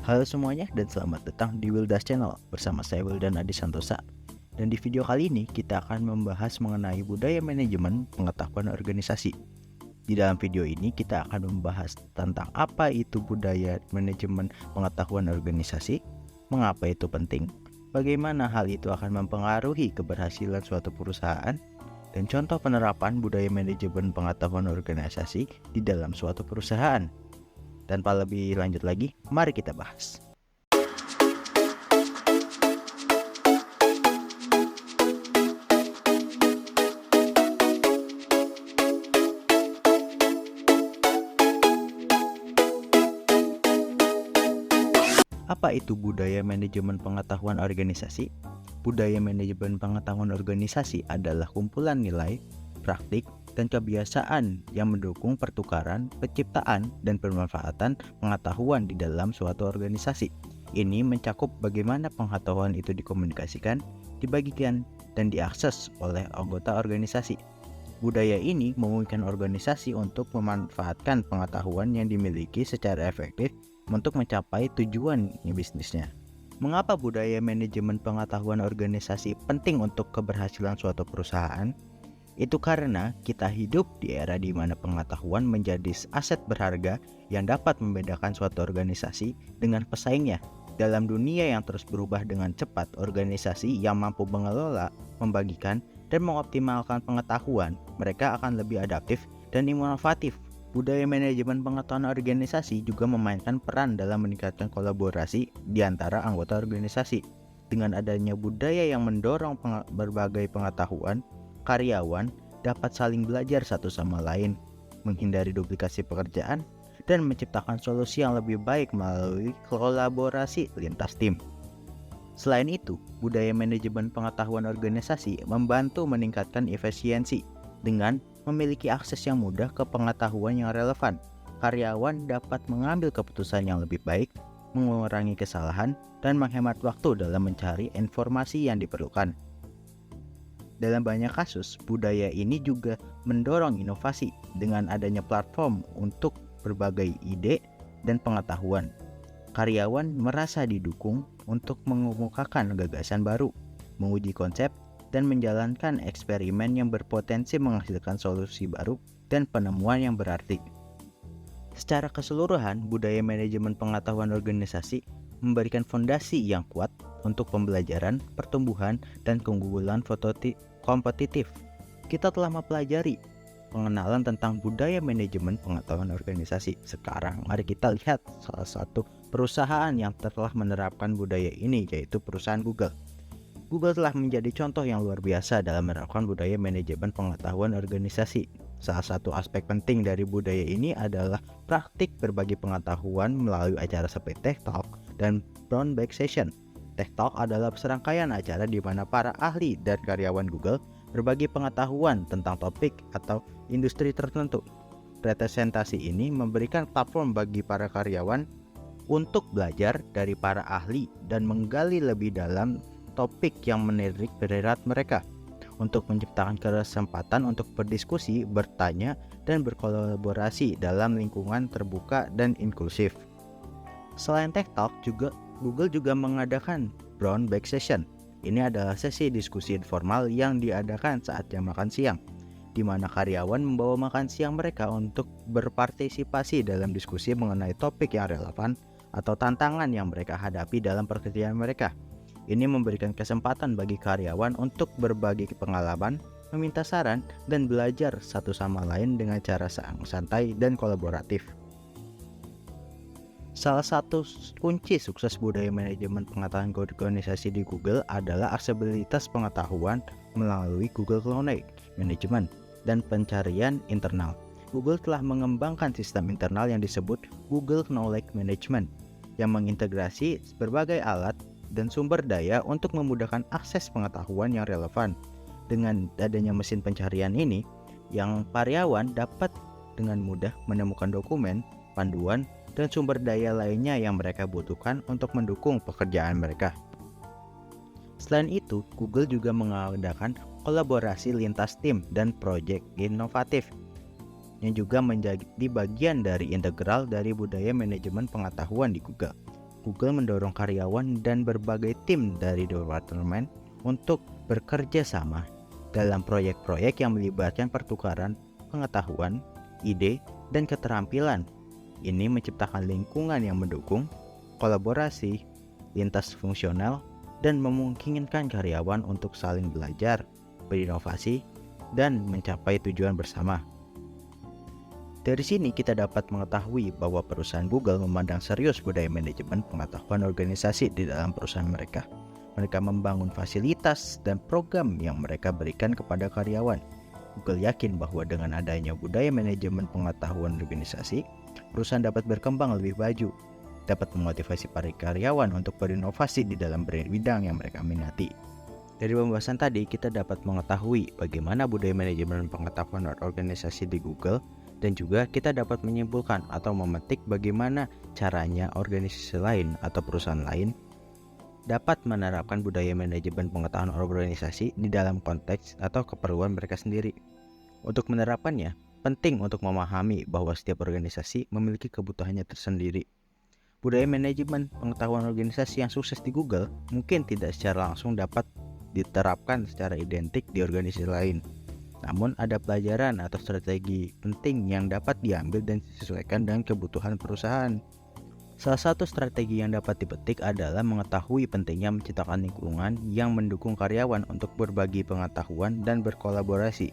Halo semuanya dan selamat datang di Wildas Channel bersama saya Wildan Adi Santosa. Dan di video kali ini kita akan membahas mengenai budaya manajemen pengetahuan organisasi. Di dalam video ini kita akan membahas tentang apa itu budaya manajemen pengetahuan organisasi, mengapa itu penting, bagaimana hal itu akan mempengaruhi keberhasilan suatu perusahaan, dan contoh penerapan budaya manajemen pengetahuan organisasi di dalam suatu perusahaan. Tanpa lebih lanjut lagi, mari kita bahas. Apa itu budaya manajemen pengetahuan organisasi? Budaya manajemen pengetahuan organisasi adalah kumpulan nilai, praktik, dan kebiasaan yang mendukung pertukaran, penciptaan, dan pemanfaatan pengetahuan di dalam suatu organisasi. Ini mencakup bagaimana pengetahuan itu dikomunikasikan, dibagikan, dan diakses oleh anggota organisasi. Budaya ini memungkinkan organisasi untuk memanfaatkan pengetahuan yang dimiliki secara efektif untuk mencapai tujuan bisnisnya. Mengapa budaya manajemen pengetahuan organisasi penting untuk keberhasilan suatu perusahaan? Itu karena kita hidup di era di mana pengetahuan menjadi aset berharga yang dapat membedakan suatu organisasi dengan pesaingnya. Dalam dunia yang terus berubah dengan cepat, organisasi yang mampu mengelola, membagikan, dan mengoptimalkan pengetahuan, mereka akan lebih adaptif dan inovatif. Budaya manajemen pengetahuan organisasi juga memainkan peran dalam meningkatkan kolaborasi di antara anggota organisasi. Dengan adanya budaya yang mendorong berbagai pengetahuan, karyawan dapat saling belajar satu sama lain, menghindari duplikasi pekerjaan, dan menciptakan solusi yang lebih baik melalui kolaborasi lintas tim. Selain itu, budaya manajemen pengetahuan organisasi membantu meningkatkan efisiensi dengan memiliki akses yang mudah ke pengetahuan yang relevan. Karyawan dapat mengambil keputusan yang lebih baik, mengurangi kesalahan, dan menghemat waktu dalam mencari informasi yang diperlukan. Dalam banyak kasus, budaya ini juga mendorong inovasi dengan adanya platform untuk berbagai ide dan pengetahuan. Karyawan merasa didukung untuk mengemukakan gagasan baru, menguji konsep, dan menjalankan eksperimen yang berpotensi menghasilkan solusi baru dan penemuan yang berarti. Secara keseluruhan, budaya manajemen pengetahuan organisasi memberikan fondasi yang kuat untuk pembelajaran, pertumbuhan, dan keunggulan kompetitif. Kita telah mempelajari pengenalan tentang budaya manajemen pengetahuan organisasi. Sekarang mari kita lihat salah satu perusahaan yang telah menerapkan budaya ini, yaitu perusahaan Google. Google telah menjadi contoh yang luar biasa dalam menerapkan budaya manajemen pengetahuan organisasi. Salah satu aspek penting dari budaya ini adalah praktik berbagi pengetahuan melalui acara seperti Tech Talk dan Brown Bag Session. Tech Talk adalah serangkaian acara di mana para ahli dan karyawan Google berbagi pengetahuan tentang topik atau industri tertentu. Presentasi ini memberikan platform bagi para karyawan untuk belajar dari para ahli dan menggali lebih dalam topik yang menirik berat mereka, untuk menciptakan kesempatan untuk berdiskusi, bertanya, dan berkolaborasi dalam lingkungan terbuka dan inklusif. Selain Tech Talk, Google juga mengadakan Brown Bag Session. Ini adalah sesi diskusi informal yang diadakan saat jam makan siang, di mana karyawan membawa makan siang mereka untuk berpartisipasi dalam diskusi mengenai topik yang relevan atau tantangan yang mereka hadapi dalam pekerjaan mereka. Ini memberikan kesempatan bagi karyawan untuk berbagi pengalaman, meminta saran, dan belajar satu sama lain dengan cara santai dan kolaboratif. Salah satu kunci sukses budaya manajemen pengetahuan organisasi di Google adalah aksesibilitas pengetahuan melalui Google Knowledge Management dan pencarian internal. Google telah mengembangkan sistem internal yang disebut Google Knowledge Management yang mengintegrasi berbagai alat dan sumber daya untuk memudahkan akses pengetahuan yang relevan. Dengan adanya mesin pencarian ini, yang karyawan dapat dengan mudah menemukan dokumen, panduan, dan sumber daya lainnya yang mereka butuhkan untuk mendukung pekerjaan mereka. Selain itu, Google juga mengadakan kolaborasi lintas tim dan proyek inovatif yang juga menjadi bagian dari integral dari budaya manajemen pengetahuan di Google. Google mendorong karyawan dan berbagai tim dari departemen untuk bekerja sama dalam proyek-proyek yang melibatkan pertukaran pengetahuan, ide, dan keterampilan. Ini menciptakan lingkungan yang mendukung kolaborasi lintas fungsional dan memungkinkan karyawan untuk saling belajar, berinovasi, dan mencapai tujuan bersama. Dari sini kita dapat mengetahui bahwa perusahaan Google memandang serius budaya manajemen pengetahuan organisasi di dalam perusahaan mereka. Mereka membangun fasilitas dan program yang mereka berikan kepada karyawan. Google yakin bahwa dengan adanya budaya manajemen pengetahuan organisasi, perusahaan dapat berkembang lebih maju, dapat memotivasi para karyawan untuk berinovasi di dalam bidang yang mereka minati. Dari pembahasan tadi, kita dapat mengetahui bagaimana budaya manajemen pengetahuan organisasi di Google, dan juga kita dapat menyimpulkan atau memetik bagaimana caranya organisasi lain atau perusahaan lain dapat menerapkan budaya manajemen pengetahuan organisasi di dalam konteks atau keperluan mereka sendiri. Untuk menerapkannya, penting untuk memahami bahwa setiap organisasi memiliki kebutuhannya tersendiri. Budaya manajemen pengetahuan organisasi yang sukses di Google mungkin tidak secara langsung dapat diterapkan secara identik di organisasi lain. Namun ada pelajaran atau strategi penting yang dapat diambil dan disesuaikan dengan kebutuhan perusahaan. Salah satu strategi yang dapat dipetik adalah mengetahui pentingnya menciptakan lingkungan yang mendukung karyawan untuk berbagi pengetahuan dan berkolaborasi.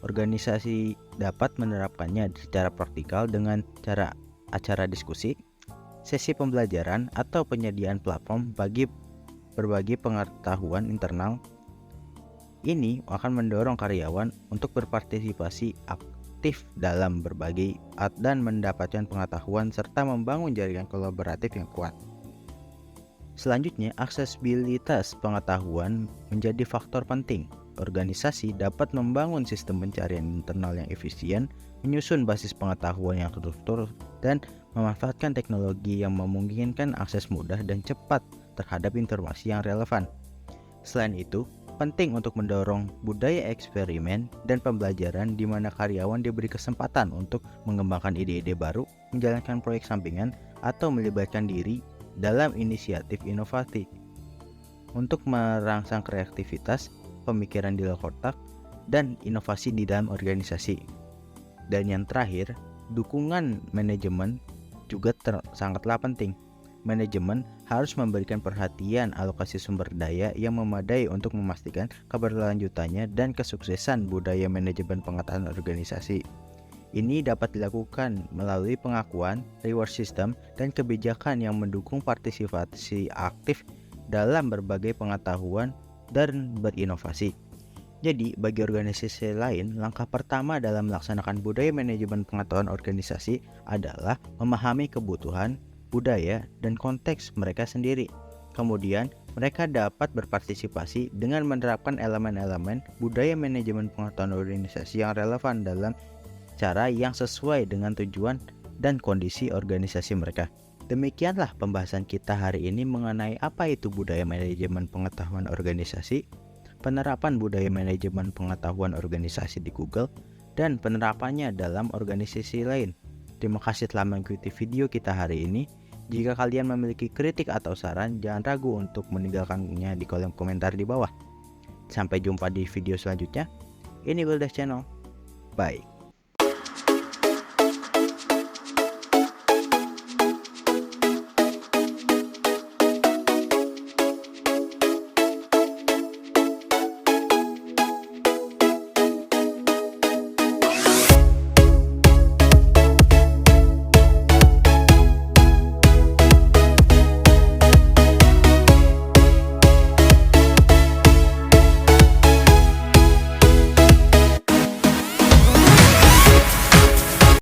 Organisasi dapat menerapkannya secara praktikal dengan cara acara diskusi, sesi pembelajaran, atau penyediaan platform bagi berbagi pengetahuan internal. Ini akan mendorong karyawan untuk berpartisipasi aktif dalam berbagi dan mendapatkan pengetahuan serta membangun jaringan kolaboratif yang kuat. Selanjutnya, aksesibilitas pengetahuan menjadi faktor penting. Organisasi dapat membangun sistem pencarian internal yang efisien, menyusun basis pengetahuan yang terstruktur, dan memanfaatkan teknologi yang memungkinkan akses mudah dan cepat terhadap informasi yang relevan. Selain itu, penting untuk mendorong budaya eksperimen dan pembelajaran di mana karyawan diberi kesempatan untuk mengembangkan ide-ide baru, menjalankan proyek sampingan, atau melibatkan diri dalam inisiatif inovatif untuk merangsang kreativitas, pemikiran di luar kotak, dan inovasi di dalam organisasi. Dan yang terakhir, dukungan manajemen juga sangatlah penting. Manajemen harus memberikan perhatian alokasi sumber daya yang memadai untuk memastikan keberlanjutannya dan kesuksesan budaya manajemen pengetahuan organisasi. Ini dapat dilakukan melalui pengakuan, reward system, dan kebijakan yang mendukung partisipasi aktif dalam berbagai pengetahuan dan berinovasi. Jadi, bagi organisasi lain, langkah pertama dalam melaksanakan budaya manajemen pengetahuan organisasi adalah memahami kebutuhan, budaya, dan konteks mereka sendiri. Kemudian, mereka dapat berpartisipasi dengan menerapkan elemen-elemen budaya manajemen pengetahuan organisasi yang relevan dalam cara yang sesuai dengan tujuan dan kondisi organisasi mereka. Demikianlah pembahasan kita hari ini mengenai apa itu budaya manajemen pengetahuan organisasi, penerapan budaya manajemen pengetahuan organisasi di Google, dan penerapannya dalam organisasi lain. Terima kasih telah mengikuti video kita hari ini. Jika kalian memiliki kritik atau saran, jangan ragu untuk meninggalkannya di kolom komentar di bawah. Sampai jumpa di video selanjutnya. Ini Wildas Channel. Bye.